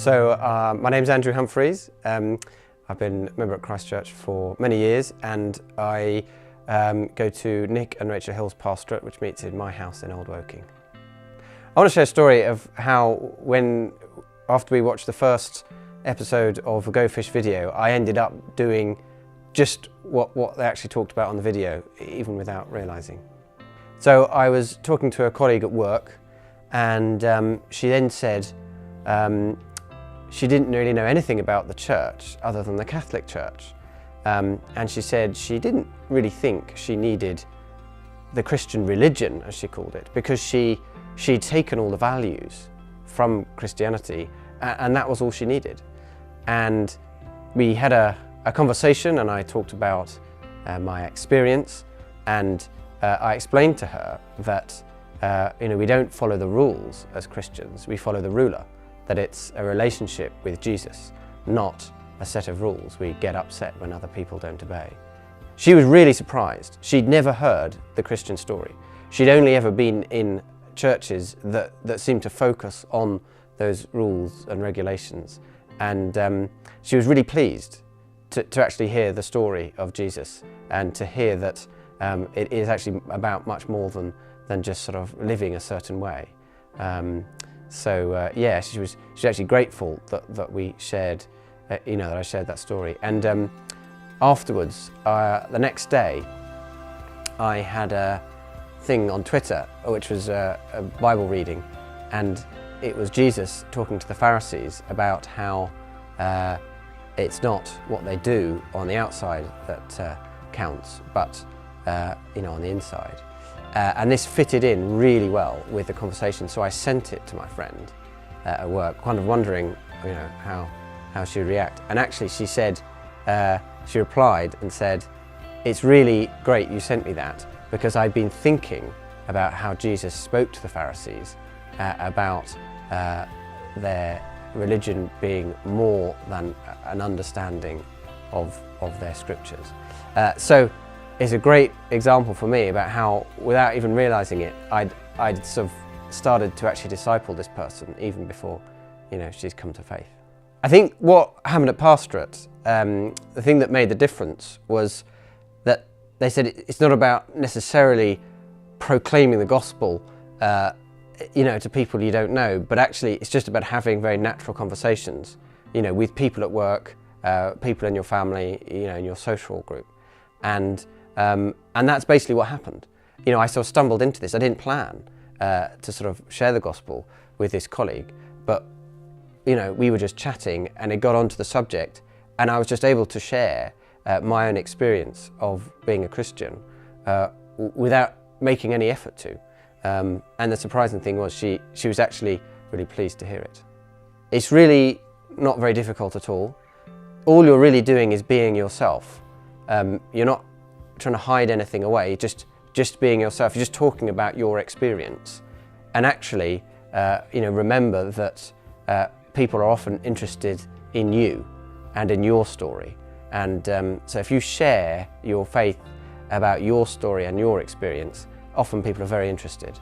My name's Andrew Humphries. I've been a member at Christ Church for many years, and I go to Nick and Rachel Hill's pastorate, which meets in my house in Old Woking. I want to share a story of how after we watched the first episode of a Go Fish video, I ended up doing just what they actually talked about on the video, even without realising. So I was talking to a colleague at work, and she then said she didn't really know anything about the church other than the Catholic Church. And she said she didn't really think she needed the Christian religion, as she called it, because she'd taken all the values from Christianity, and that was all she needed. And we had a conversation, and I talked about my experience, and I explained to her that we don't follow the rules as Christians, we follow the ruler, that it's a relationship with Jesus, not a set of rules we get upset when other people don't obey. She was really surprised. She'd never heard the Christian story. She'd only ever been in churches that seemed to focus on those rules and regulations. And she was really pleased to actually hear the story of Jesus, and to hear that it is actually about much more than just sort of living a certain way. Yeah, she's actually grateful that we shared, that I shared that story. And afterwards, the next day, I had a thing on Twitter, which was a Bible reading, and it was Jesus talking to the Pharisees about how it's not what they do on the outside that counts, but on the inside. And this fitted in really well with the conversation, so I sent it to my friend at work, kind of wondering, how she would react. And actually, she said, she replied and said, "It's really great you sent me that, because I've been thinking about how Jesus spoke to the Pharisees about their religion being more than an understanding of their scriptures." So it's a great example for me about how, without even realising it, I'd sort of started to actually disciple this person even before, she's come to faith. I think what happened at pastorate, the thing that made the difference was that they said it's not about necessarily proclaiming the gospel, to people you don't know, but actually it's just about having very natural conversations, with people at work, people in your family, in your social group. And that's basically what happened. I sort of stumbled into this. I didn't plan to sort of share the gospel with this colleague, but we were just chatting, and it got onto the subject, and I was just able to share my own experience of being a Christian without making any effort to. And the surprising thing was she was actually really pleased to hear it. It's really not very difficult at all. All you're really doing is being yourself. You're not trying to hide anything away, just being yourself. You're just talking about your experience. And actually, remember that people are often interested in you and in your story. And so if you share your faith about your story and your experience, often people are very interested.